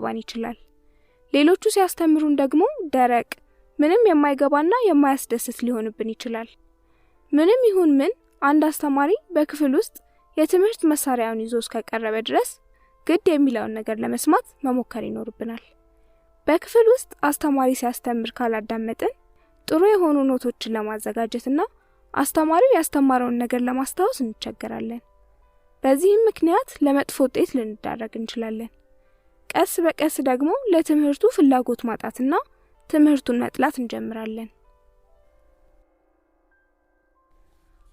ላይገባን ይችላል። ሌሎቹ ሲያስተምሩን ደግሞ ደረቅ ምንም የማይገባና የማያስደስት ሊሆንብን ይችላል። ምንም ይሁን ምን አንድ አስተማሪ በክፍል ውስጥ የትምህርት መሳሪያውን ይዞ እስከቀረበ ድረስ ግድ የሚለውን ነገር ለመስማት መሞከር ይኖርብናል። በክፍል ውስጥ አስተማሪ ሲያስተምር ካላዳመጥን ጥሩ የሆኑ ኖቶችን ለማዘጋጀትና አስተማሪው ያስተማረውን ነገር ለማስታወስ እንቸገራለን። በዚህም ምክንያት ለመጥፎ ውጤት ልንዳረግ እንችላለን። ቀስ በቀስ ደግሞ ለትምህርቱ ፍላጎት ማጣትና ትምህርቱን መጥላት እንጀምራለን።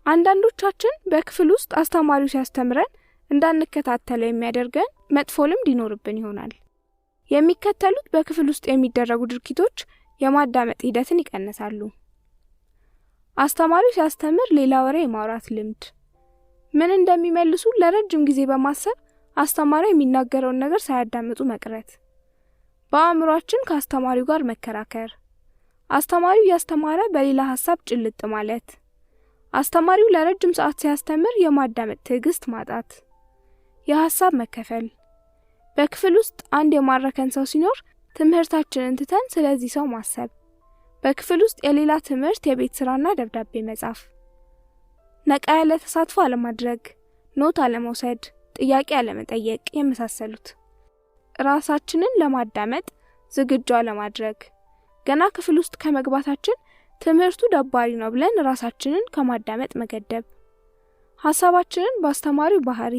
አንዳንዶቻችን በክፍል ውስጥ አስተማሪው ሲያስተምረን እንዳንከታተለው የሚያደርገን መጥፎ ልምድ ይኖርብን ይሆናል። የሚከተሉት በክፍል ውስጥ የሚደረጉ ድርጊቶች የማዳመጥ ሂደትን ይቀንሳሉ። አስተማሪው ሲያስተምር ሌላ ወሬ የማውራት ልምድ፣ ምን እንደሚመልሱ ለረጅም ጊዜ በማሰብ አስተማሪው የሚናገረውን ነገር ሳያዳምጡ መቅረት፣ በአእምሯችን ከአስተማሪው ጋር መከራከር፣ አስተማሪው ያስተማረ በሌላ ሐሳብ ጭልጥ ማለት፣ አስተማሪው ለረጅም ሰዓት ሲያስተምር የማዳመጥ ትዕግስት ማጣት፣ የሐሳብ መከፈል። በክፍል ውስጥ አንድ የማረከን ሰው ሲኖር ትምህርታችንን ትተን ስለዚህ ሰው ማሰብ፣ በክፍል ውስጥ የሌላ ትምህርት የቤት ስራና ደብዳቤ መጻፍ፣ ነቃ ያለ ተሳትፎ አለማድረግ፣ ኖት አለመውሰድ፣ ጥያቄ አለመጠየቅ የመሳሰሉት። ራሳችንን ለማዳመጥ ዝግጁ አለማድረግ፣ ገና ክፍል ውስጥ ከመግባታችን ትምህርቱ ደባሪ ነው ብለን ራሳችንን ከማዳመጥ መገደብ፣ ሐሳባችንን በአስተማሪው ባህሪ፣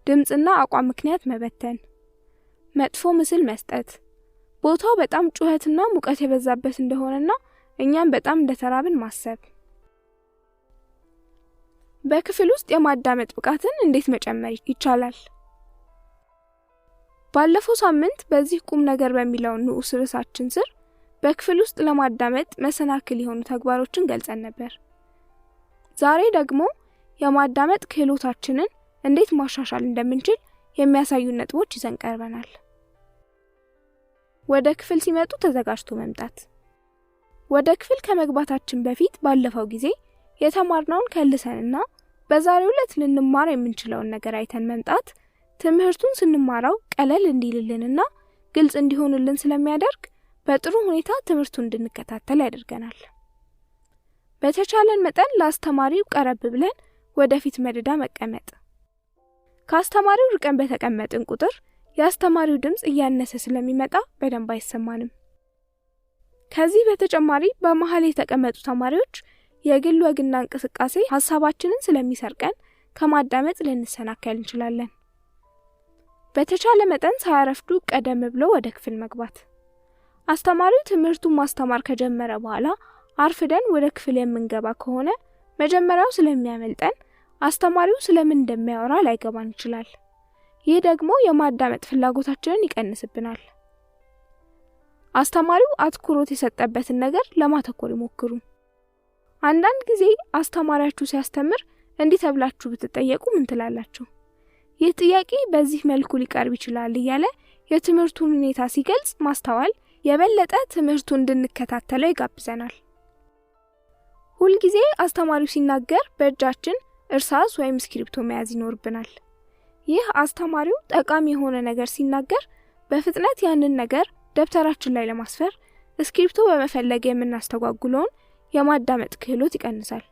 ድምጽና አቋም ምክንያት መበተን፣ መጥፎ ምስል መስጠት፣ ቦታው በጣም ጩኸትና ሙቀት የበዛበት እንደሆነና እኛም በጣም እንደተራብን ማሰብ። በክፍል ውስጥ የማዳመጥ ብቃትን እንዴት መጨመር ይቻላል? ባለፈው ሳምንት በዚህ ቁም ነገር በሚለው ንዑስ ርዕሳችን ስር በክፍል ውስጥ ለማዳመጥ መሰናክል የሆኑ ተግባሮችን ገልጸን ነበር። ዛሬ ደግሞ የማዳመጥ ክህሎታችንን እንዴት ማሻሻል እንደምንችል የሚያሳዩ ነጥቦች ይዘን ቀርበናል። ወደ ክፍል ሲመጡ ተዘጋጅቶ መምጣት። ወደ ክፍል ከመግባታችን በፊት ባለፈው ጊዜ የተማርነውን ከልሰንና በዛሬው ዕለት ልንማር የምንችለውን ነገር አይተን መምጣት ትምህርቱን ስንማራው ቀለል እንዲልልንና ግልጽ እንዲሆንልን ስለሚያደርግ በጥሩ ሁኔታ ትምህርቱን እንድንከታተል ያደርገናል። በተቻለን መጠን ለአስተማሪው ቀረብ ብለን ወደፊት መደዳ መቀመጥ። ከአስተማሪው ርቀን በተቀመጥን ቁጥር የአስተማሪው ድምጽ እያነሰ ስለሚመጣ በደንብ አይሰማንም። ከዚህ በተጨማሪ በመሃል የተቀመጡ ተማሪዎች የግል ወግና እንቅስቃሴ ሐሳባችንን ስለሚሰርቀን ከማዳመጥ ልንሰናከል እንችላለን። በተቻለ መጠን ሳያረፍዱ ቀደም ብሎ ወደ ክፍል መግባት። አስተማሪው ትምህርቱን ማስተማር ከጀመረ በኋላ አርፍደን ወደ ክፍል የምንገባ ከሆነ መጀመሪያው ስለሚያመልጠን አስተማሪው ስለምን እንደሚያወራ ላይገባን ይችላል። ይህ ደግሞ የማዳመጥ ፍላጎታችንን ይቀንስብናል። አስተማሪው አትኩሮት የሰጠበትን ነገር ለማተኮር ይሞክሩ። አንዳንድ ጊዜ አስተማሪያችሁ ሲያስተምር እንዲህ ተብላችሁ ብትጠየቁ ምን ትላላችሁ? ይህ ጥያቄ በዚህ መልኩ ሊቀርብ ይችላል እያለ የትምህርቱን ሁኔታ ሲገልጽ ማስተዋል የበለጠ ትምህርቱን እንድንከታተለው ይጋብዘናል። ሁል ጊዜ አስተማሪው ሲናገር በእጃችን እርሳስ ወይም ስክሪፕቶ መያዝ ይኖርብናል። ይህ አስተማሪው ጠቃሚ የሆነ ነገር ሲናገር በፍጥነት ያንን ነገር ደብተራችን ላይ ለማስፈር ስክሪፕቶ በመፈለግ የምናስተጓጉለውን የማዳመጥ ክህሎት ይቀንሳል።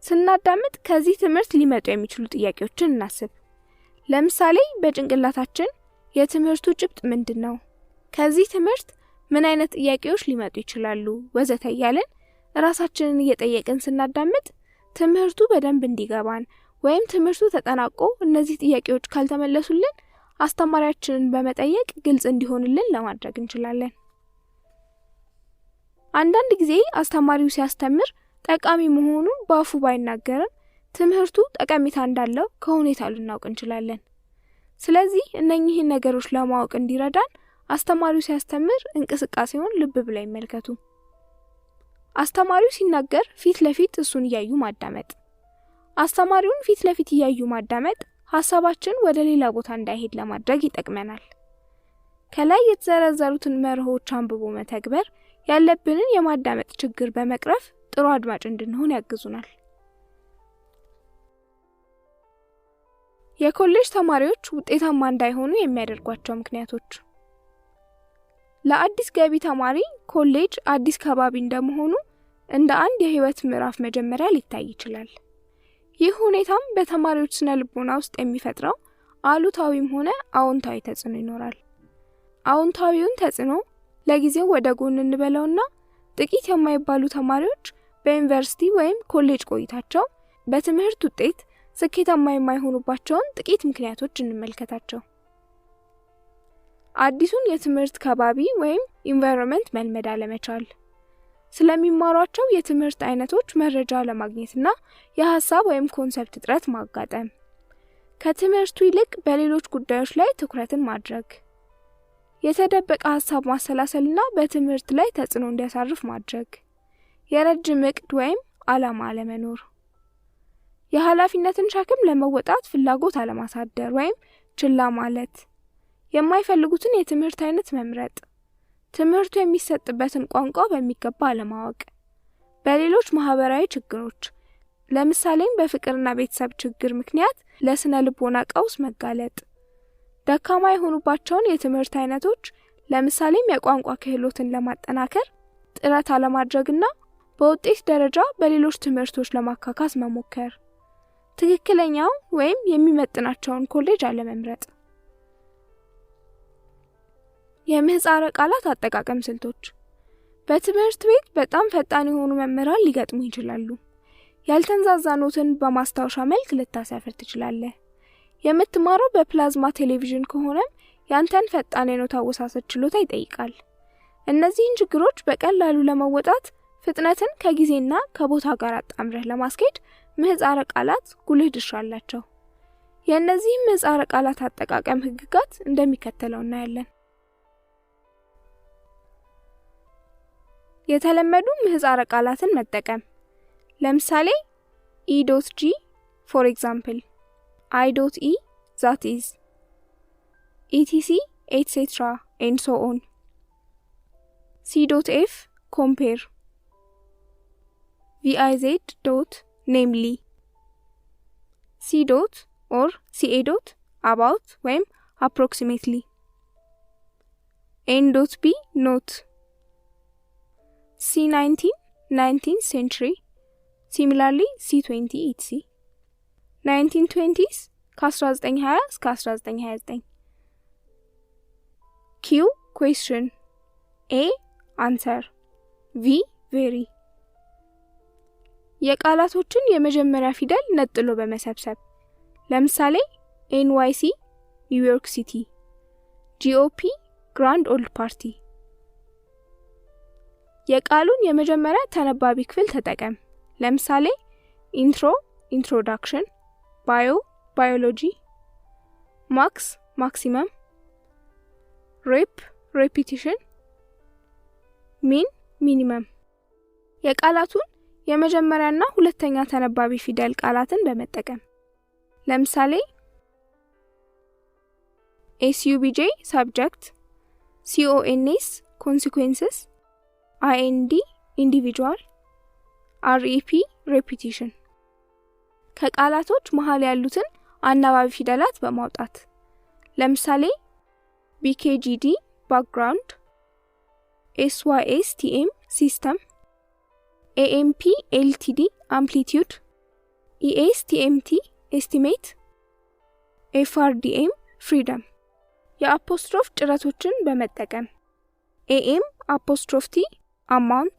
ስናዳምጥ ከዚህ ትምህርት ሊመጡ የሚችሉ ጥያቄዎችን እናስብ። ለምሳሌ በጭንቅላታችን የትምህርቱ ጭብጥ ምንድነው? ከዚህ ትምህርት ምን አይነት ጥያቄዎች ሊመጡ ይችላሉ? ወዘተ እያልን ራሳችንን እየጠየቅን ስናዳምጥ ትምህርቱ በደንብ እንዲገባን ወይም ትምህርቱ ተጠናቆ እነዚህ ጥያቄዎች ካልተመለሱልን አስተማሪያችንን በመጠየቅ ግልጽ እንዲሆንልን ለማድረግ እንችላለን። አንዳንድ ጊዜ አስተማሪው ሲያስተምር ጠቃሚ መሆኑን በአፉ ባይናገርም ትምህርቱ ጠቀሜታ እንዳለው ከሁኔታው ልናውቅ እንችላለን። ስለዚህ እነኚህን ነገሮች ለማወቅ እንዲረዳን አስተማሪው ሲያስተምር እንቅስቃሴውን ልብ ብለው ይመልከቱ። አስተማሪው ሲናገር ፊት ለፊት እሱን እያዩ ማዳመጥ። አስተማሪውን ፊት ለፊት እያዩ ማዳመጥ ሐሳባችን ወደ ሌላ ቦታ እንዳይሄድ ለማድረግ ይጠቅመናል። ከላይ የተዘረዘሩትን መርሆች አንብቦ መተግበር ያለብንን የማዳመጥ ችግር በመቅረፍ ጥሩ አድማጭ እንድንሆን ያግዙናል። የኮሌጅ ተማሪዎች ውጤታማ እንዳይሆኑ የሚያደርጓቸው ምክንያቶች። ለአዲስ ገቢ ተማሪ ኮሌጅ አዲስ ከባቢ እንደመሆኑ እንደ አንድ የህይወት ምዕራፍ መጀመሪያ ሊታይ ይችላል። ይህ ሁኔታም በተማሪዎች ስነ ልቦና ውስጥ የሚፈጥረው አሉታዊም ሆነ አዎንታዊ ተጽዕኖ ይኖራል። አዎንታዊውን ተጽዕኖ ለጊዜው ወደ ጎን እንበለውና ጥቂት የማይባሉ ተማሪዎች በዩኒቨርሲቲ ወይም ኮሌጅ ቆይታቸው በትምህርት ውጤት ስኬታማ የማይሆኑባቸውን ጥቂት ምክንያቶች እንመልከታቸው። አዲሱን የትምህርት ከባቢ ወይም ኢንቫይሮንመንት መልመድ አለመቻል፣ ስለሚማሯቸው የትምህርት አይነቶች መረጃ ለማግኘትና የሐሳብ ወይም ኮንሰፕት እጥረት ማጋጠም፣ ከትምህርቱ ይልቅ በሌሎች ጉዳዮች ላይ ትኩረትን ማድረግ፣ የተደበቀ ሐሳብ ማሰላሰልና በትምህርት ላይ ተጽዕኖ እንዲያሳርፍ ማድረግ፣ የረጅም እቅድ ወይም ዓላማ አለመኖር፣ የኃላፊነትን ሸክም ለመወጣት ፍላጎት አለማሳደር ወይም ችላ ማለት፣ የማይፈልጉትን የትምህርት አይነት መምረጥ፣ ትምህርቱ የሚሰጥበትን ቋንቋ በሚገባ አለማወቅ፣ በሌሎች ማህበራዊ ችግሮች ለምሳሌም በፍቅርና ቤተሰብ ችግር ምክንያት ለስነ ልቦና ቀውስ መጋለጥ፣ ደካማ የሆኑባቸውን የትምህርት አይነቶች ለምሳሌም የቋንቋ ክህሎትን ለማጠናከር ጥረት አለማድረግና በውጤት ደረጃ በሌሎች ትምህርቶች ለማካካስ መሞከር፣ ትክክለኛው ወይም የሚመጥናቸውን ኮሌጅ አለመምረጥ። የምህጻረ ቃላት አጠቃቀም ስልቶች። በትምህርት ቤት በጣም ፈጣን የሆኑ መምህራን ሊገጥሙ ይችላሉ። ያልተንዛዛ ኖትን በማስታወሻ መልክ ልታሰፍር ትችላለህ። የምትማረው በፕላዝማ ቴሌቪዥን ከሆነም ያንተን ፈጣን የኖት አወሳሰድ ችሎታ ይጠይቃል። እነዚህን ችግሮች በቀላሉ ለመወጣት ፍጥነትን ከጊዜና ከቦታ ጋር አጣምረህ ለማስኬድ ምህጻረ ቃላት ጉልህ ድርሻ አላቸው። የእነዚህ ምህጻረ ቃላት አጠቃቀም ህግጋት እንደሚከተለው እናያለን። የተለመዱ ምህጻረ ቃላትን መጠቀም። ለምሳሌ e.g for example, i.e that is, etc etc and so on. c.f compare, viz. namely, c. or ca. about ወይም approximately, n.b note, c19 19th century, similarly c20 etc. 1920s ከ1920 እስከ 1929. q question, a answer, v very. የቃላቶችን የመጀመሪያ ፊደል ነጥሎ በመሰብሰብ ለምሳሌ NYC ኒውዮርክ ሲቲ፣ GOP ግራንድ ኦልድ ፓርቲ። የቃሉን የመጀመሪያ ተነባቢ ክፍል ተጠቀም። ለምሳሌ ኢንትሮ ኢንትሮዳክሽን፣ ባዮ ባዮሎጂ፣ ማክስ ማክሲመም፣ ሬፕ ሬፒቲሽን፣ ሚን ሚኒመም። የቃላቱን የመጀመሪያና ሁለተኛ ተነባቢ ፊደል ቃላትን በመጠቀም ለምሳሌ SUBJ subject, CONS consequences, IND individual, REP repetition። ከቃላቶች መሃል ያሉትን አናባቢ ፊደላት በማውጣት ለምሳሌ BKGD background, SYSTM system, AMP LTD amplitude, ESTMT estimate, FRDM freedom። የአፖስትሮፍ ጭረቶችን በመጠቀም AM apostrophe T amount,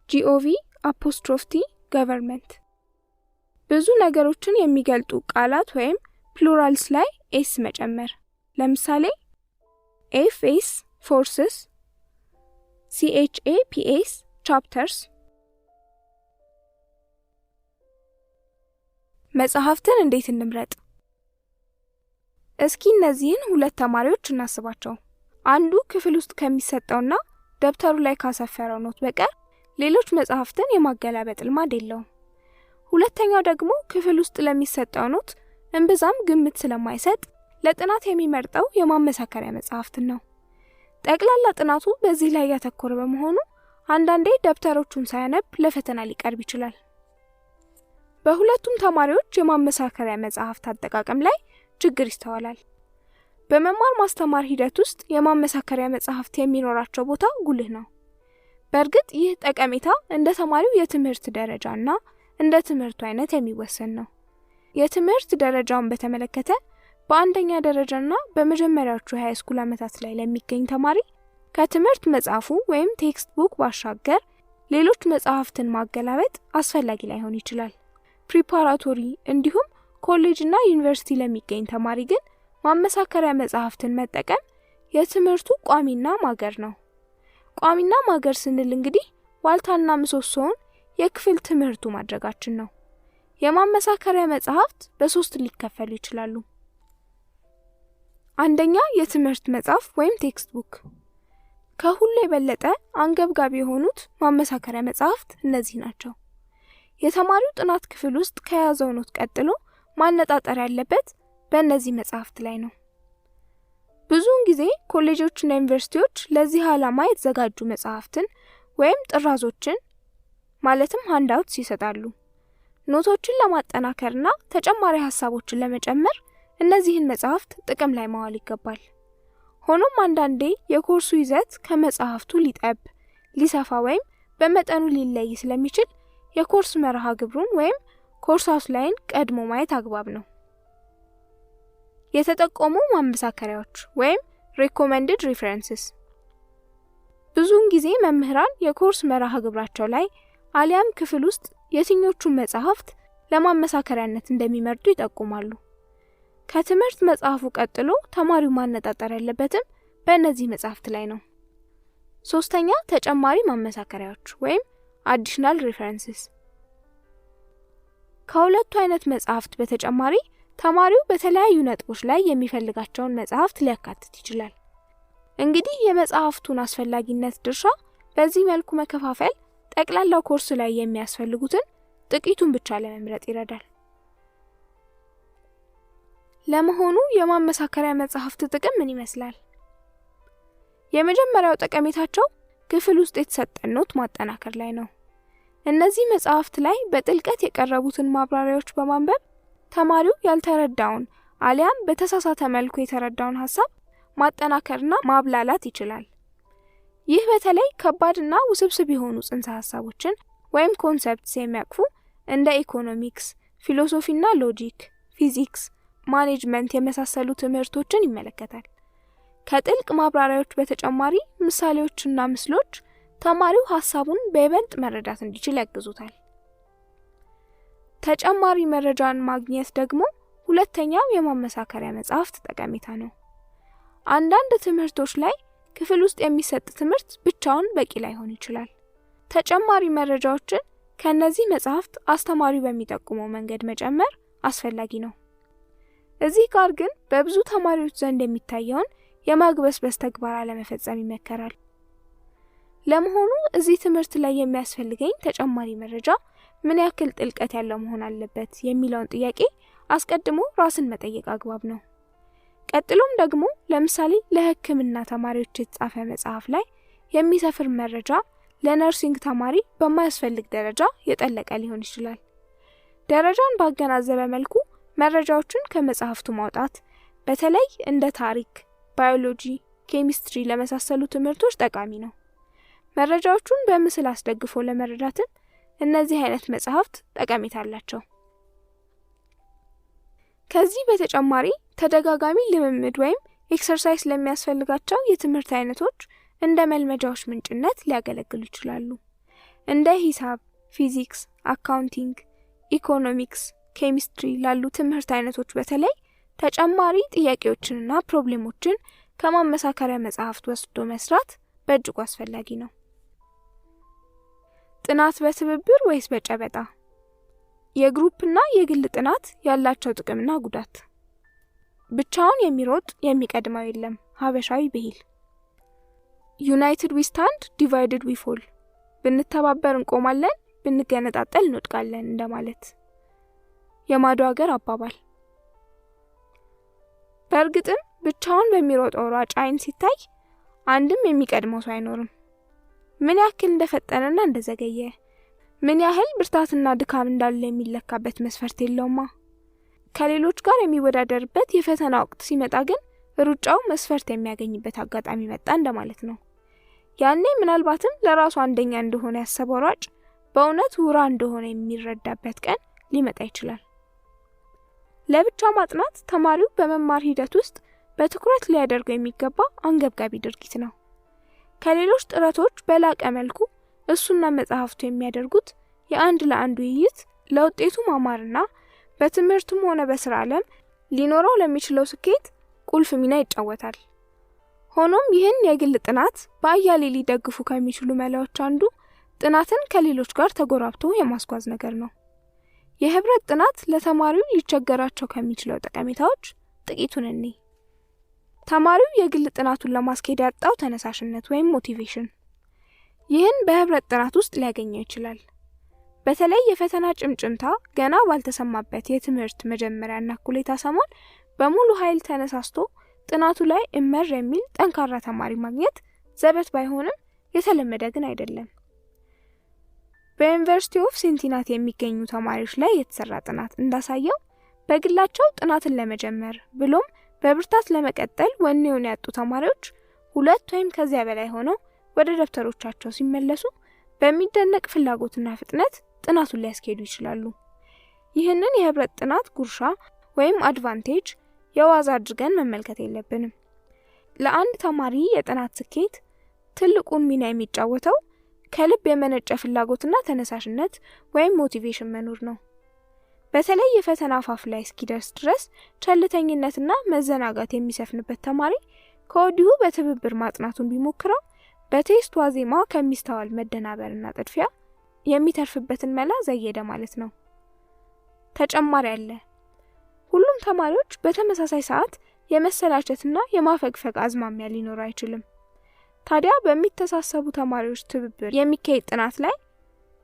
GOV apostrophe T government። ብዙ ነገሮችን የሚገልጡ ቃላት ወይም ፕሉራልስ ላይ ኤስ መጨመር ለምሳሌ FS forces, CHAPS chapters። መጽሐፍትን እንዴት እንምረጥ? እስኪ እነዚህን ሁለት ተማሪዎች እናስባቸው። አንዱ ክፍል ውስጥ ከሚሰጠውና ደብተሩ ላይ ካሰፈረው ኖት በቀር ሌሎች መጽሐፍትን የማገላበጥ ልማድ የለውም። ሁለተኛው ደግሞ ክፍል ውስጥ ለሚሰጠው ኖት እንብዛም ግምት ስለማይሰጥ ለጥናት የሚመርጠው የማመሳከሪያ መጽሐፍትን ነው። ጠቅላላ ጥናቱ በዚህ ላይ ያተኮረ በመሆኑ አንዳንዴ ደብተሮቹን ሳያነብ ለፈተና ሊቀርብ ይችላል። በሁለቱም ተማሪዎች የማመሳከሪያ መጽሐፍት አጠቃቀም ላይ ችግር ይስተዋላል። በመማር ማስተማር ሂደት ውስጥ የማመሳከሪያ መጽሐፍት የሚኖራቸው ቦታ ጉልህ ነው። በእርግጥ ይህ ጠቀሜታ እንደ ተማሪው የትምህርት ደረጃና እንደ ትምህርቱ አይነት የሚወሰን ነው። የትምህርት ደረጃውን በተመለከተ በአንደኛ ደረጃና በመጀመሪያዎቹ ሃይስኩል ዓመታት ላይ ለሚገኝ ተማሪ ከትምህርት መጽሐፉ ወይም ቴክስት ቡክ ባሻገር ሌሎች መጽሐፍትን ማገላበጥ አስፈላጊ ላይሆን ይችላል። ፕሪፓራቶሪ እንዲሁም ኮሌጅና ዩኒቨርሲቲ ለሚገኝ ተማሪ ግን ማመሳከሪያ መጽሐፍትን መጠቀም የትምህርቱ ቋሚና ማገር ነው። ቋሚና ማገር ስንል እንግዲህ ዋልታና ምሰሶውን የክፍል ትምህርቱ ማድረጋችን ነው። የማመሳከሪያ መጽሐፍት በሶስት ሊከፈሉ ይችላሉ። አንደኛ የትምህርት መጽሐፍ ወይም ቴክስት ቡክ። ከሁሉ የበለጠ አንገብጋቢ የሆኑት ማመሳከሪያ መጽሐፍት እነዚህ ናቸው። የተማሪው ጥናት ክፍል ውስጥ ከያዘው ኖት ቀጥሎ ማነጣጠር ያለበት በእነዚህ መጽሐፍት ላይ ነው። ብዙውን ጊዜ ኮሌጆችና ዩኒቨርሲቲዎች ለዚህ ዓላማ የተዘጋጁ መጽሐፍትን ወይም ጥራዞችን ማለትም ሃንድአውትስ ይሰጣሉ። ኖቶችን ለማጠናከርና ተጨማሪ ሐሳቦችን ለመጨመር እነዚህን መጽሐፍት ጥቅም ላይ ማዋል ይገባል። ሆኖም አንዳንዴ የኮርሱ ይዘት ከመጽሐፍቱ ሊጠብ፣ ሊሰፋ ወይም በመጠኑ ሊለይ ስለሚችል የኮርስ መርሃ ግብሩን ወይም ኮርስ አውትላይን ቀድሞ ማየት አግባብ ነው። የተጠቆሙ ማመሳከሪያዎች ወይም recommended references። ብዙውን ጊዜ መምህራን የኮርስ መርሃ ግብራቸው ላይ አሊያም ክፍል ውስጥ የትኞቹን መጽሐፍት ለማመሳከሪያነት እንደሚመርጡ ይጠቁማሉ። ከትምህርት መጽሐፉ ቀጥሎ ተማሪው ማነጣጠር ያለበትም በእነዚህ መጽሐፍት ላይ ነው። ሶስተኛ ተጨማሪ ማመሳከሪያዎች ወይም additional references። ከሁለቱ አይነት መጽሐፍት በተጨማሪ ተማሪው በተለያዩ ነጥቦች ላይ የሚፈልጋቸውን መጽሐፍት ሊያካትት ይችላል። እንግዲህ የመጽሐፍቱን አስፈላጊነት ድርሻ በዚህ መልኩ መከፋፈል ጠቅላላው ኮርስ ላይ የሚያስፈልጉትን ጥቂቱን ብቻ ለመምረጥ ይረዳል። ለመሆኑ የማመሳከሪያ መጽሐፍት ጥቅም ምን ይመስላል? የመጀመሪያው ጠቀሜታቸው ክፍል ውስጥ የተሰጠን ኖት ማጠናከር ላይ ነው። እነዚህ መጽሐፍት ላይ በጥልቀት የቀረቡትን ማብራሪያዎች በማንበብ ተማሪው ያልተረዳውን አሊያም በተሳሳተ መልኩ የተረዳውን ሐሳብ ማጠናከርና ማብላላት ይችላል። ይህ በተለይ ከባድና ውስብስብ የሆኑ ጽንሰ ሐሳቦችን ወይም ኮንሰፕትስ የሚያቅፉ እንደ ኢኮኖሚክስ፣ ፊሎሶፊና ሎጂክ፣ ፊዚክስ፣ ማኔጅመንት የመሳሰሉ ትምህርቶችን ይመለከታል። ከጥልቅ ማብራሪያዎች በተጨማሪ ምሳሌዎችና ምስሎች ተማሪው ሐሳቡን በይበልጥ መረዳት እንዲችል ያግዙታል። ተጨማሪ መረጃን ማግኘት ደግሞ ሁለተኛው የማመሳከሪያ መጽሐፍት ጠቀሜታ ነው። አንዳንድ ትምህርቶች ላይ ክፍል ውስጥ የሚሰጥ ትምህርት ብቻውን በቂ ላይሆን ይችላል። ተጨማሪ መረጃዎችን ከነዚህ መጽሐፍት አስተማሪው በሚጠቁመው መንገድ መጨመር አስፈላጊ ነው። እዚህ ጋር ግን በብዙ ተማሪዎች ዘንድ የሚታየውን የማግበስበስ ተግባር አለመፈጸም ይመከራል። ለመሆኑ እዚህ ትምህርት ላይ የሚያስፈልገኝ ተጨማሪ መረጃ ምን ያክል ጥልቀት ያለው መሆን አለበት የሚለውን ጥያቄ አስቀድሞ ራስን መጠየቅ አግባብ ነው። ቀጥሎም ደግሞ ለምሳሌ ለሕክምና ተማሪዎች የተጻፈ መጽሐፍ ላይ የሚሰፍር መረጃ ለነርሲንግ ተማሪ በማያስፈልግ ደረጃ የጠለቀ ሊሆን ይችላል። ደረጃን ባገናዘበ መልኩ መረጃዎችን ከመጽሐፍቱ ማውጣት በተለይ እንደ ታሪክ፣ ባዮሎጂ፣ ኬሚስትሪ ለመሳሰሉ ትምህርቶች ጠቃሚ ነው። መረጃዎቹን በምስል አስደግፎ ለመረዳትም እነዚህ አይነት መጽሐፍት ጠቀሜታ አላቸው። ከዚህ በተጨማሪ ተደጋጋሚ ልምምድ ወይም ኤክሰርሳይዝ ለሚያስፈልጋቸው የትምህርት አይነቶች እንደ መልመጃዎች ምንጭነት ሊያገለግሉ ይችላሉ። እንደ ሂሳብ፣ ፊዚክስ፣ አካውንቲንግ፣ ኢኮኖሚክስ፣ ኬሚስትሪ ላሉ ትምህርት አይነቶች በተለይ ተጨማሪ ጥያቄዎችንና ፕሮብሌሞችን ከማመሳከሪያ መጽሐፍት ወስዶ መስራት በእጅጉ አስፈላጊ ነው። ጥናት በትብብር ወይስ በጨበጣ? የግሩፕና የግል ጥናት ያላቸው ጥቅምና ጉዳት። ብቻውን የሚሮጥ የሚቀድመው የለም ሀበሻዊ ብሂል። ዩናይትድ ዊ ስታንድ ዲቫይድድ ዊ ፎል። ብንተባበር እንቆማለን፣ ብንገነጣጠል እንወድቃለን እንደማለት የማዶ ሀገር አባባል። በእርግጥም ብቻውን በሚሮጠው ሯጭ አይን ሲታይ አንድም የሚቀድመው ሰው አይኖርም። ምን ያክል እንደፈጠነና እንደዘገየ፣ ምን ያህል ብርታትና ድካም እንዳለ የሚለካበት መስፈርት የለውማ። ከሌሎች ጋር የሚወዳደርበት የፈተና ወቅት ሲመጣ ግን ሩጫው መስፈርት የሚያገኝበት አጋጣሚ መጣ እንደማለት ነው። ያኔ ምናልባትም ለራሱ አንደኛ እንደሆነ ያሰበው ሯጭ በእውነት ውራ እንደሆነ የሚረዳበት ቀን ሊመጣ ይችላል። ለብቻ ማጥናት ተማሪው በመማር ሂደት ውስጥ በትኩረት ሊያደርገው የሚገባ አንገብጋቢ ድርጊት ነው። ከሌሎች ጥረቶች በላቀ መልኩ እሱና መጽሐፍቱ የሚያደርጉት የአንድ ለአንድ ውይይት ለውጤቱ ማማርና በትምህርቱም ሆነ በስራ ዓለም ሊኖረው ለሚችለው ስኬት ቁልፍ ሚና ይጫወታል። ሆኖም ይህን የግል ጥናት በአያሌ ሊደግፉ ከሚችሉ መላዎች አንዱ ጥናትን ከሌሎች ጋር ተጎራብቶ የማስጓዝ ነገር ነው። የህብረት ጥናት ለተማሪው ሊቸገራቸው ከሚችለው ጠቀሜታዎች ጥቂቱን እኔ ተማሪው የግል ጥናቱን ለማስኬድ ያጣው ተነሳሽነት ወይም ሞቲቬሽን ይህን በህብረት ጥናት ውስጥ ሊያገኘው ይችላል። በተለይ የፈተና ጭምጭምታ ገና ባልተሰማበት የትምህርት መጀመሪያና እኩሌታ ሰሞን በሙሉ ኃይል ተነሳስቶ ጥናቱ ላይ እመር የሚል ጠንካራ ተማሪ ማግኘት ዘበት ባይሆንም የተለመደ ግን አይደለም። በዩኒቨርሲቲ ኦፍ ሲንሲናቲ የሚገኙ ተማሪዎች ላይ የተሰራ ጥናት እንዳሳየው በግላቸው ጥናትን ለመጀመር ብሎም በብርታት ለመቀጠል ወኔውን ያጡ ተማሪዎች 2 ወይም ከዚያ በላይ ሆነው ወደ ደብተሮቻቸው ሲመለሱ በሚደነቅ ፍላጎትና ፍጥነት ጥናቱን ሊያስኬዱ ይችላሉ። ይህንን የህብረት ጥናት ጉርሻ ወይም አድቫንቴጅ የዋዛ አድርገን መመልከት የለብንም። ለአንድ ተማሪ የጥናት ስኬት ትልቁን ሚና የሚጫወተው ከልብ የመነጨ ፍላጎትና ተነሳሽነት ወይም ሞቲቬሽን መኖር ነው። በተለይ የፈተና አፋፍ ላይ እስኪደርስ ድረስ ቸልተኝነትና መዘናጋት የሚሰፍንበት ተማሪ ከወዲሁ በትብብር ማጥናቱን ቢሞክረው በቴስት ዋዜማ ከሚስተዋል መደናበርና ጥድፊያ የሚተርፍበትን መላ ዘየደ ማለት ነው። ተጨማሪ አለ። ሁሉም ተማሪዎች በተመሳሳይ ሰዓት የመሰላቸትና የማፈግፈግ አዝማሚያ ሊኖር አይችልም። ታዲያ በሚተሳሰቡ ተማሪዎች ትብብር የሚካሄድ ጥናት ላይ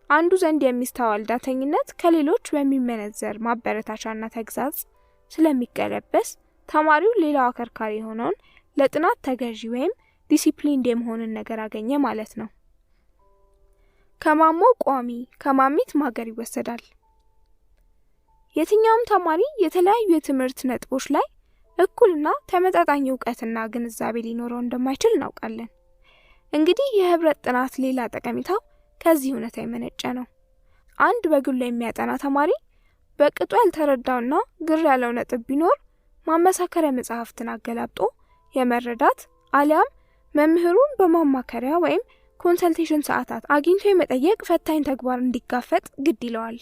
አንዱ ዘንድ የሚስተዋል ዳተኝነት ከሌሎች በሚመነዘር ማበረታቻና ተግዛዝ ስለሚቀለበስ ተማሪው ሌላው አከርካሪ የሆነውን ለጥናት ተገዢ ወይም ዲሲፕሊን የመሆንን ነገር አገኘ ማለት ነው። ከማሞ ቋሚ ከማሚት ማገር ይወሰዳል። የትኛውም ተማሪ የተለያዩ የትምህርት ነጥቦች ላይ እኩልና ተመጣጣኝ ዕውቀትና ግንዛቤ ሊኖረው እንደማይችል እናውቃለን። እንግዲህ የህብረት ጥናት ሌላ ጠቀሜታው ከዚህ እውነታ የመነጨ ነው። አንድ በግሉ የሚያጠና ተማሪ በቅጡ ያልተረዳውና ግር ያለው ነጥብ ቢኖር ማመሳከሪያ መጽሐፍትን አገላብጦ የመረዳት አሊያም መምህሩን በማማከሪያ ወይም ኮንሰልቴሽን ሰዓታት አግኝቶ የመጠየቅ ፈታኝ ተግባር እንዲጋፈጥ ግድ ይለዋል።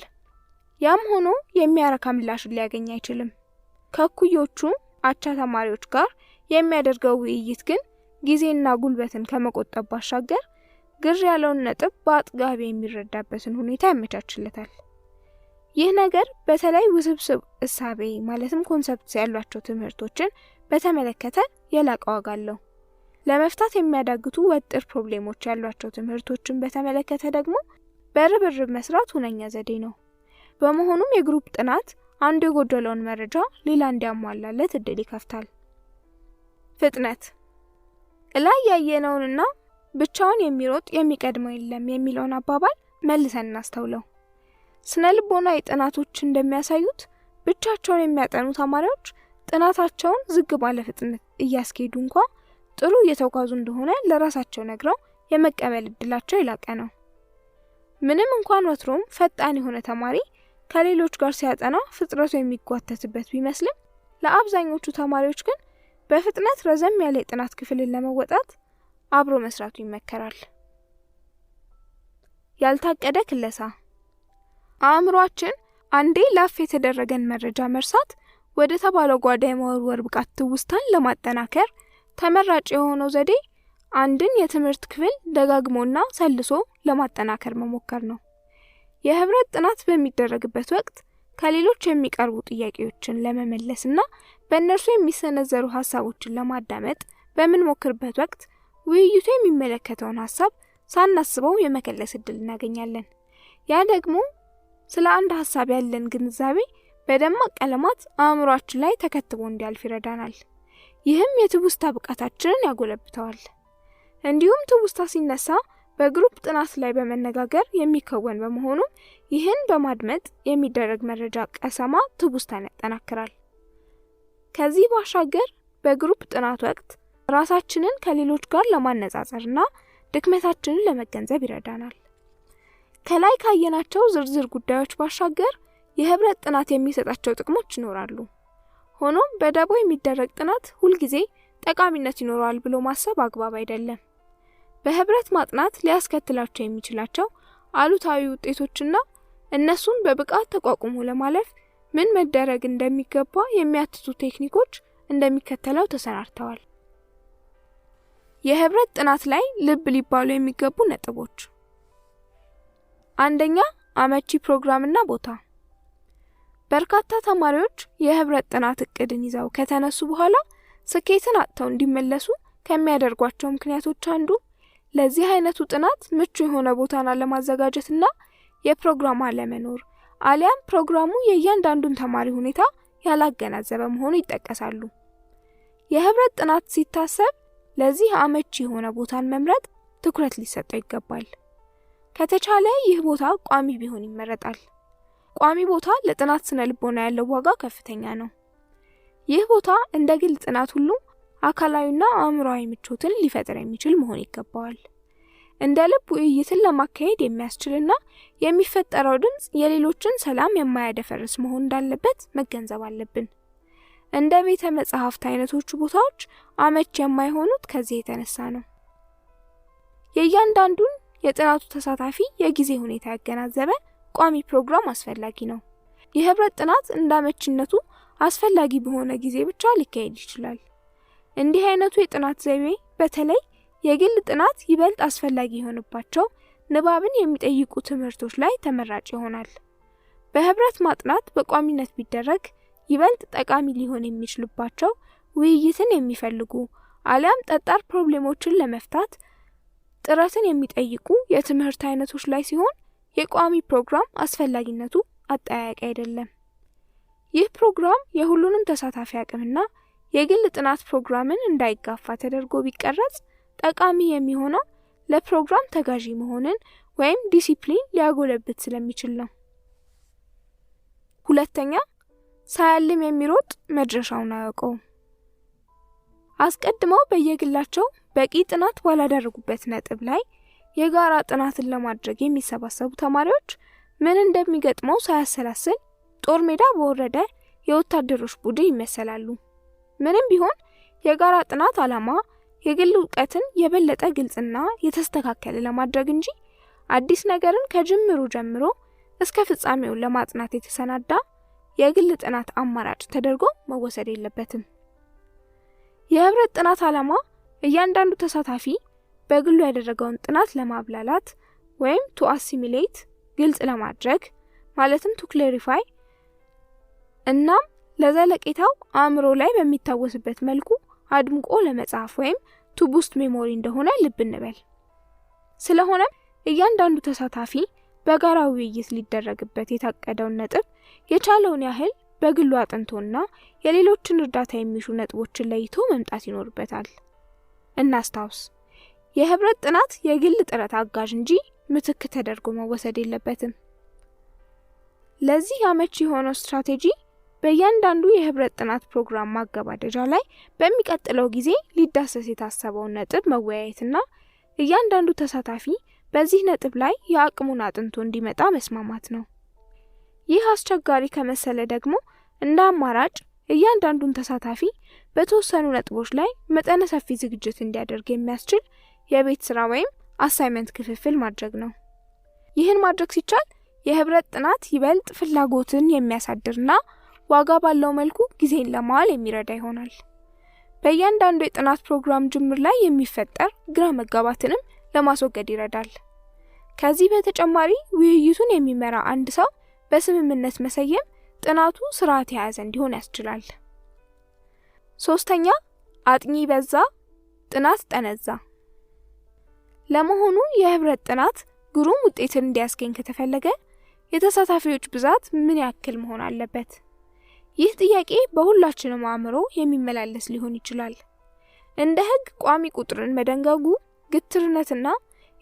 ያም ሆኖ የሚያረካ ምላሽ ሊያገኝ አይችልም። ከኩዮቹ አቻ ተማሪዎች ጋር የሚያደርገው ውይይት ግን ጊዜና ጉልበትን ከመቆጠብ ባሻገር ግር ያለውን ነጥብ በአጥጋቢ የሚረዳበትን ሁኔታ ያመቻችለታል። ይህ ነገር በተለይ ውስብስብ እሳቤ ማለትም ኮንሰፕትስ ያሏቸው ትምህርቶችን በተመለከተ የላቀ ዋጋ አለው። ለመፍታት የሚያዳግቱ ወጥር ፕሮብሌሞች ያሏቸው ትምህርቶችን በተመለከተ ደግሞ በርብርብ መስራት ሁነኛ ዘዴ ነው። በመሆኑም የግሩፕ ጥናት አንዱ የጎደለውን መረጃ ሌላ እንዲያሟላለት እድል ይከፍታል። ፍጥነት ላይ ያየነውንና ብቻውን የሚሮጥ የሚቀድመው የለም የሚለውን አባባል መልሰን እናስተውለው። ስነ ልቦናዊ ጥናቶች እንደሚያሳዩት ብቻቸውን የሚያጠኑ ተማሪዎች ጥናታቸውን ዝግ ባለ ፍጥነት እያስኬዱ እንኳን ጥሩ እየተጓዙ እንደሆነ ለራሳቸው ነግረው የመቀበል እድላቸው የላቀ ነው። ምንም እንኳን ወትሮም ፈጣን የሆነ ተማሪ ከሌሎች ጋር ሲያጠና ፍጥነቱ የሚጓተትበት ቢመስልም ለአብዛኞቹ ተማሪዎች ግን በፍጥነት ረዘም ያለ የጥናት ክፍልን ለመወጣት አብሮ መስራቱ ይመከራል። ያልታቀደ ክለሳ አእምሮአችን አንዴ ላፍ የተደረገን መረጃ መርሳት ወደ ተባለው ጓዳ የመወርወር ብቃት ትውስታን ለማጠናከር ተመራጭ የሆነው ዘዴ አንድን የትምህርት ክፍል ደጋግሞና ሰልሶ ለማጠናከር መሞከር ነው። የህብረት ጥናት በሚደረግበት ወቅት ከሌሎች የሚቀርቡ ጥያቄዎችን ለመመለስና በእነርሱ የሚሰነዘሩ ሐሳቦችን ለማዳመጥ በምንሞክርበት ወቅት ውይይቱ የሚመለከተውን ሐሳብ ሳናስበው የመከለስ እድል እናገኛለን። ያ ደግሞ ስለ አንድ ሐሳብ ያለን ግንዛቤ በደማቅ ቀለማት አእምሮአችን ላይ ተከትቦ እንዲያልፍ ይረዳናል። ይህም የትውስታ ብቃታችንን ያጎለብተዋል። እንዲሁም ትውስታ ሲነሳ በግሩፕ ጥናት ላይ በመነጋገር የሚከወን በመሆኑ ይህን በማድመጥ የሚደረግ መረጃ ቀሰማ ትውስታን ያጠናክራል። ከዚህ ባሻገር በግሩፕ ጥናት ወቅት ራሳችንን ከሌሎች ጋር ለማነጻጸርና ድክመታችንን ለመገንዘብ ይረዳናል። ከላይ ካየናቸው ዝርዝር ጉዳዮች ባሻገር የህብረት ጥናት የሚሰጣቸው ጥቅሞች ይኖራሉ። ሆኖም በደቦ የሚደረግ ጥናት ሁልጊዜ ጠቃሚነት ይኖረዋል ብሎ ማሰብ አግባብ አይደለም። በህብረት ማጥናት ሊያስከትላቸው የሚችላቸው አሉታዊ ውጤቶችና እነሱን በብቃት ተቋቁሞ ለማለፍ ምን መደረግ እንደሚገባ የሚያትቱ ቴክኒኮች እንደሚከተለው ተሰናድተዋል። የህብረት ጥናት ላይ ልብ ሊባሉ የሚገቡ ነጥቦች። አንደኛ፣ አመቺ ፕሮግራምና ቦታ። በርካታ ተማሪዎች የህብረት ጥናት እቅድን ይዘው ከተነሱ በኋላ ስኬትን አጥተው እንዲመለሱ ከሚያደርጓቸው ምክንያቶች አንዱ ለዚህ አይነቱ ጥናት ምቹ የሆነ ቦታን አለማዘጋጀትና የፕሮግራም አለመኖር አሊያም ፕሮግራሙ የእያንዳንዱን ተማሪ ሁኔታ ያላገናዘበ መሆኑ ይጠቀሳሉ። የህብረት ጥናት ሲታሰብ ለዚህ አመቺ የሆነ ቦታን መምረጥ ትኩረት ሊሰጠው ይገባል። ከተቻለ ይህ ቦታ ቋሚ ቢሆን ይመረጣል። ቋሚ ቦታ ለጥናት ስነ ልቦና ያለው ዋጋ ከፍተኛ ነው። ይህ ቦታ እንደ ግል ጥናት ሁሉ አካላዊና አእምሮአዊ ምቾትን ሊፈጥር የሚችል መሆን ይገባዋል። እንደ ልብ ውይይትን ለማካሄድ የሚያስችልና የሚፈጠረው ድምጽ የሌሎችን ሰላም የማያደፈርስ መሆን እንዳለበት መገንዘብ አለብን። እንደ ቤተ መጻሕፍት አይነቶቹ ቦታዎች አመቺ የማይሆኑት ከዚህ የተነሳ ነው። የእያንዳንዱን የጥናቱ ተሳታፊ የጊዜ ሁኔታ ያገናዘበ ቋሚ ፕሮግራም አስፈላጊ ነው። የህብረት ጥናት እንዳመቺነቱ አስፈላጊ በሆነ ጊዜ ብቻ ሊካሄድ ይችላል። እንዲህ አይነቱ የጥናት ዘይቤ በተለይ የግል ጥናት ይበልጥ አስፈላጊ የሆነባቸው ንባብን የሚጠይቁ ትምህርቶች ላይ ተመራጭ ይሆናል። በህብረት ማጥናት በቋሚነት ቢደረግ ይበልጥ ጠቃሚ ሊሆን የሚችልባቸው ውይይትን የሚፈልጉ አሊያም ጠጣር ፕሮብሌሞችን ለመፍታት ጥረትን የሚጠይቁ የትምህርት አይነቶች ላይ ሲሆን የቋሚ ፕሮግራም አስፈላጊነቱ አጠያያቂ አይደለም። ይህ ፕሮግራም የሁሉንም ተሳታፊ አቅምና የግል ጥናት ፕሮግራምን እንዳይጋፋ ተደርጎ ቢቀረጽ ጠቃሚ የሚሆነው ለፕሮግራም ተጋዢ መሆንን ወይም ዲሲፕሊን ሊያጎለብት ስለሚችል ነው። ሁለተኛ፣ ሳያልም የሚሮጥ መድረሻውን አያውቀውም። አስቀድመው በየግላቸው በቂ ጥናት ባላደረጉበት ነጥብ ላይ የጋራ ጥናትን ለማድረግ የሚሰባሰቡ ተማሪዎች ምን እንደሚገጥመው ሳያሰላስል ጦር ሜዳ በወረደ የወታደሮች ቡድን ይመሰላሉ። ምንም ቢሆን የጋራ ጥናት ዓላማ የግል ዕውቀትን የበለጠ ግልጽና የተስተካከለ ለማድረግ እንጂ አዲስ ነገርን ከጅምሩ ጀምሮ እስከ ፍጻሜው ለማጥናት የተሰናዳ የግል ጥናት አማራጭ ተደርጎ መወሰድ የለበትም። የህብረት ጥናት ዓላማ እያንዳንዱ ተሳታፊ በግሉ ያደረገውን ጥናት ለማብላላት ወይም to assimilate ግልጽ ለማድረግ ማለትም to clarify እናም ለዘለቄታው አእምሮ ላይ በሚታወስበት መልኩ አድምቆ ለመጻፍ ወይም to boost memory እንደሆነ ልብ እንበል። ስለሆነም እያንዳንዱ ተሳታፊ በጋራ ውይይት ሊደረግበት የታቀደውን ነጥብ የቻለውን ያህል በግሉ አጥንቶና የሌሎችን እርዳታ የሚሹ ነጥቦችን ለይቶ መምጣት ይኖርበታል። እናስታውስ፣ የህብረት ጥናት የግል ጥረት አጋዥ እንጂ ምትክ ተደርጎ መወሰድ የለበትም። ለዚህ አመቺ የሆነው ስትራቴጂ በእያንዳንዱ የህብረት ጥናት ፕሮግራም ማገባደጃ ላይ በሚቀጥለው ጊዜ ሊዳሰስ የታሰበውን ነጥብ መወያየትና እያንዳንዱ ተሳታፊ በዚህ ነጥብ ላይ የአቅሙን አጥንቶ እንዲመጣ መስማማት ነው። ይህ አስቸጋሪ ከመሰለ ደግሞ እንደ አማራጭ እያንዳንዱን ተሳታፊ በተወሰኑ ነጥቦች ላይ መጠነ ሰፊ ዝግጅት እንዲያደርግ የሚያስችል የቤት ስራ ወይም አሳይመንት ክፍፍል ማድረግ ነው። ይህን ማድረግ ሲቻል የህብረት ጥናት ይበልጥ ፍላጎትን የሚያሳድርና ዋጋ ባለው መልኩ ጊዜን ለማዋል የሚረዳ ይሆናል። በእያንዳንዱ የጥናት ፕሮግራም ጅምር ላይ የሚፈጠር ግራ መጋባትንም ለማስወገድ ይረዳል። ከዚህ በተጨማሪ ውይይቱን የሚመራ አንድ ሰው በስምምነት መሰየም ጥናቱ ስርዓት የያዘ እንዲሆን ያስችላል። ሶስተኛ፣ አጥኚ በዛ፣ ጥናት ጠነዛ። ለመሆኑ የህብረት ጥናት ግሩም ውጤትን እንዲያስገኝ ከተፈለገ የተሳታፊዎች ብዛት ምን ያክል መሆን አለበት? ይህ ጥያቄ በሁላችንም አእምሮ የሚመላለስ ሊሆን ይችላል። እንደ ህግ ቋሚ ቁጥርን መደንገጉ ግትርነትና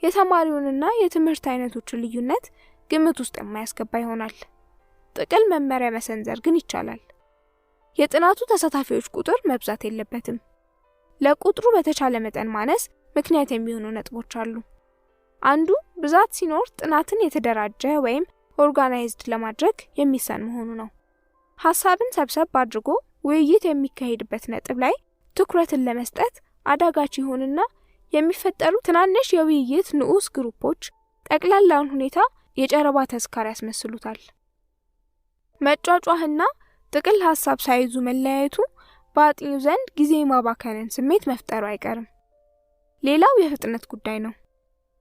የተማሪውንና የትምህርት አይነቶችን ልዩነት ግምት ውስጥ የማያስገባ ይሆናል። ጥቅል መመሪያ መሰንዘር ግን ይቻላል። የጥናቱ ተሳታፊዎች ቁጥር መብዛት የለበትም። ለቁጥሩ በተቻለ መጠን ማነስ ምክንያት የሚሆኑ ነጥቦች አሉ። አንዱ ብዛት ሲኖር ጥናትን የተደራጀ ወይም ኦርጋናይዝድ ለማድረግ የሚሳን መሆኑ ነው። ሐሳብን ሰብሰብ አድርጎ ውይይት የሚካሄድበት ነጥብ ላይ ትኩረትን ለመስጠት አዳጋች ይሆንና የሚፈጠሩ ትናንሽ የውይይት ንዑስ ግሩፖች ጠቅላላውን ሁኔታ የጨረባ ተስካር ያስመስሉታል። መጫጫህና ጥቅል ሐሳብ ሳይዙ መለያየቱ በአጥኚው ዘንድ ጊዜ ማባከንን ስሜት መፍጠሩ አይቀርም። ሌላው የፍጥነት ጉዳይ ነው።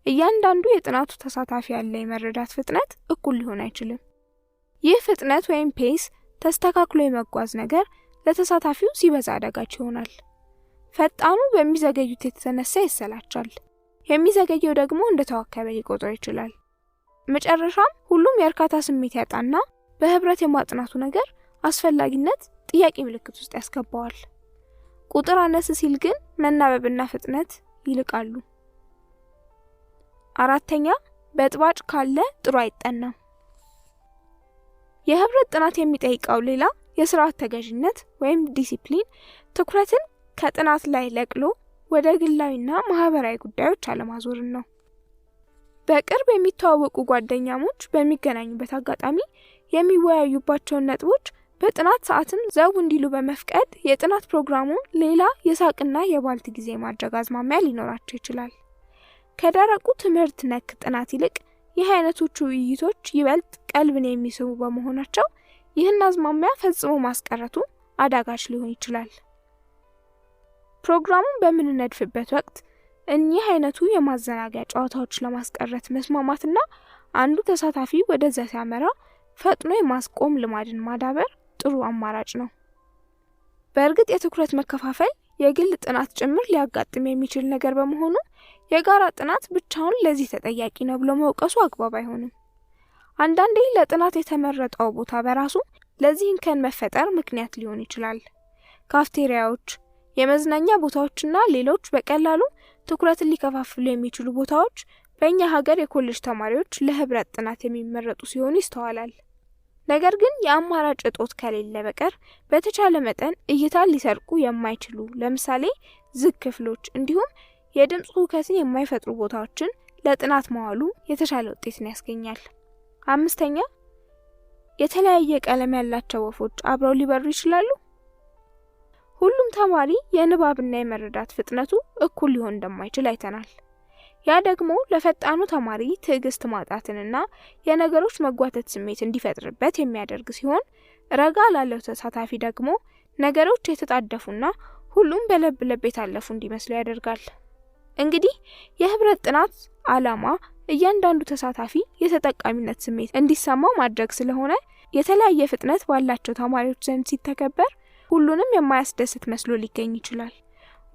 እያንዳንዱ የጥናቱ ተሳታፊ ያለ የመረዳት ፍጥነት እኩል ሊሆን አይችልም። ይህ ፍጥነት ወይም ፔስ ተስተካክሎ የመጓዝ ነገር ለተሳታፊው ሲበዛ አዳጋች ይሆናል። ፈጣኑ በሚዘገዩት የተነሳ ይሰላቻል፣ የሚዘገየው ደግሞ እንደተዋከበ ሊቆጥር ይችላል። መጨረሻም ሁሉም የእርካታ ስሜት ያጣና በህብረት የማጥናቱ ነገር አስፈላጊነት ጥያቄ ምልክት ውስጥ ያስገባዋል። ቁጥር አነስ ሲል ግን መናበብና ፍጥነት ይልቃሉ። አራተኛ በጥባጭ ካለ ጥሩ አይጠናም። የህብረት ጥናት የሚጠይቀው ሌላ የስርዓት ተገዥነት ወይም ዲሲፕሊን ትኩረትን ከጥናት ላይ ለቅሎ ወደ ግላዊና ማህበራዊ ጉዳዮች አለማዞርን ነው። በቅርብ የሚተዋወቁ ጓደኛሞች በሚገናኙበት አጋጣሚ የሚወያዩባቸውን ነጥቦች በጥናት ሰዓትም ዘው እንዲሉ በመፍቀድ የጥናት ፕሮግራሙን ሌላ የሳቅና የባልት ጊዜ ማድረግ አዝማሚያ ሊኖራቸው ይችላል። ከደረቁ ትምህርት ነክ ጥናት ይልቅ ይህ አይነቶቹ ውይይቶች ይበልጥ ቀልብን የሚስቡ በመሆናቸው ይህን አዝማሚያ ፈጽሞ ማስቀረቱ አዳጋች ሊሆን ይችላል። ፕሮግራሙን በምንነድፍበት ወቅት እኚህ አይነቱ የማዘናጊያ ጨዋታዎች ለማስቀረት መስማማትና አንዱ ተሳታፊ ወደዛ ሲያመራ ፈጥኖ የማስቆም ልማድን ማዳበር ጥሩ አማራጭ ነው። በእርግጥ የትኩረት መከፋፈል የግል ጥናት ጭምር ሊያጋጥም የሚችል ነገር በመሆኑ የጋራ ጥናት ብቻውን ለዚህ ተጠያቂ ነው ብሎ መውቀሱ አግባብ አይሆንም። አንዳንዴ ለጥናት የተመረጠው ቦታ በራሱ ለዚህ እንከን መፈጠር ምክንያት ሊሆን ይችላል። ካፍቴሪያዎች፣ የመዝናኛ ቦታዎችና ሌሎች በቀላሉ ትኩረትን ሊከፋፍሉ የሚችሉ ቦታዎች በእኛ ሀገር የኮሌጅ ተማሪዎች ለህብረት ጥናት የሚመረጡ ሲሆኑ ይስተዋላል። ነገር ግን የአማራጭ እጦት ከሌለ በቀር በተቻለ መጠን እይታን ሊሰርቁ የማይችሉ ለምሳሌ ዝግ ክፍሎች እንዲሁም የድምጽ ሁከትን የማይፈጥሩ ቦታዎችን ለጥናት ማዋሉ የተሻለ ውጤትን ያስገኛል። አምስተኛ የተለያየ ቀለም ያላቸው ወፎች አብረው ሊበሩ ይችላሉ። ሁሉም ተማሪ የንባብና የመረዳት ፍጥነቱ እኩል ሊሆን እንደማይችል አይተናል። ያ ደግሞ ለፈጣኑ ተማሪ ትዕግስት ማጣትንና የነገሮች መጓተት ስሜት እንዲፈጥርበት የሚያደርግ ሲሆን ረጋ ላለው ተሳታፊ ደግሞ ነገሮች የተጣደፉና ሁሉም በለብ ለብ የታለፉ እንዲመስሉ ያደርጋል። እንግዲህ የህብረት ጥናት ዓላማ እያንዳንዱ ተሳታፊ የተጠቃሚነት ስሜት እንዲሰማው ማድረግ ስለሆነ የተለያየ ፍጥነት ባላቸው ተማሪዎች ዘንድ ሲተከበር ሁሉንም የማያስደስት መስሎ ሊገኝ ይችላል።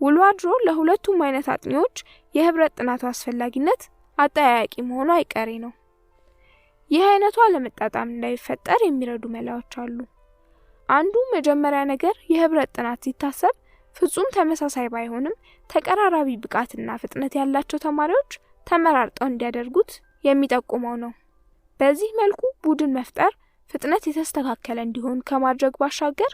ውሎ አድሮ ለሁለቱም አይነት አጥኚዎች የህብረት ጥናቱ አስፈላጊነት አጠያያቂ መሆኑ አይቀሬ ነው። ይህ አይነቱ አለመጣጣም እንዳይፈጠር የሚረዱ መላዎች አሉ። አንዱ መጀመሪያ ነገር የህብረት ጥናት ሲታሰብ ፍጹም ተመሳሳይ ባይሆንም ተቀራራቢ ብቃትና ፍጥነት ያላቸው ተማሪዎች ተመራርጠው እንዲያደርጉት የሚጠቁመው ነው። በዚህ መልኩ ቡድን መፍጠር ፍጥነት የተስተካከለ እንዲሆን ከማድረግ ባሻገር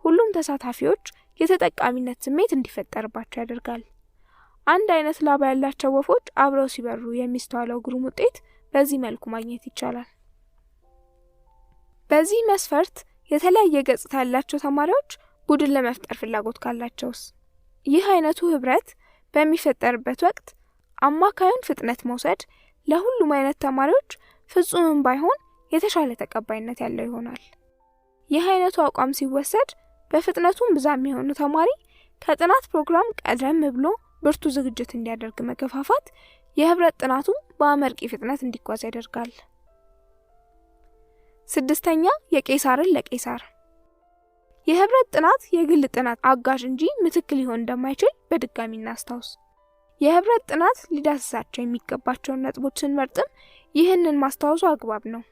ሁሉም ተሳታፊዎች የተጠቃሚነት ስሜት እንዲፈጠርባቸው ያደርጋል። አንድ አይነት ላባ ያላቸው ወፎች አብረው ሲበሩ የሚስተዋለው ግሩም ውጤት በዚህ መልኩ ማግኘት ይቻላል። በዚህ መስፈርት የተለያየ ገጽታ ያላቸው ተማሪዎች ቡድን ለመፍጠር ፍላጎት ካላቸውስ? ይህ አይነቱ ህብረት በሚፈጠርበት ወቅት አማካዩን ፍጥነት መውሰድ ለሁሉም አይነት ተማሪዎች ፍጹምም ባይሆን የተሻለ ተቀባይነት ያለው ይሆናል። ይህ አይነቱ አቋም ሲወሰድ በፍጥነቱም ብዛም የሆኑ ተማሪ ከጥናት ፕሮግራም ቀደም ብሎ ብርቱ ዝግጅት እንዲያደርግ መገፋፋት የህብረት ጥናቱ በአመርቂ ፍጥነት እንዲጓዝ ያደርጋል። ስድስተኛ የቄሳርን ለቄሳር። የህብረት ጥናት የግል ጥናት አጋዥ እንጂ ምትክ ሊሆን እንደማይችል በድጋሚ እናስታውስ። የህብረት ጥናት ሊዳስሳቸው የሚገባቸውን ነጥቦች ስንመርጥም ይህንን ማስታወሱ አግባብ ነው።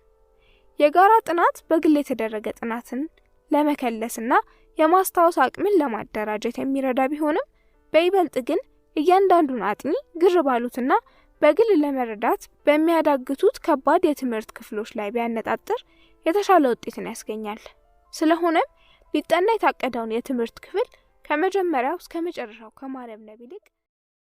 የጋራ ጥናት በግል የተደረገ ጥናትን ለመከለስና የማስታወስ አቅምን ለማደራጀት የሚረዳ ቢሆንም በይበልጥ ግን እያንዳንዱን አጥኚ ግር ባሉትና በግል ለመረዳት በሚያዳግቱት ከባድ የትምህርት ክፍሎች ላይ ቢያነጣጥር የተሻለ ውጤትን ያስገኛል። ስለሆነም ሊጠና የታቀደውን የትምህርት ክፍል ከመጀመሪያው እስከ መጨረሻው ከማረብነብ ይልቅ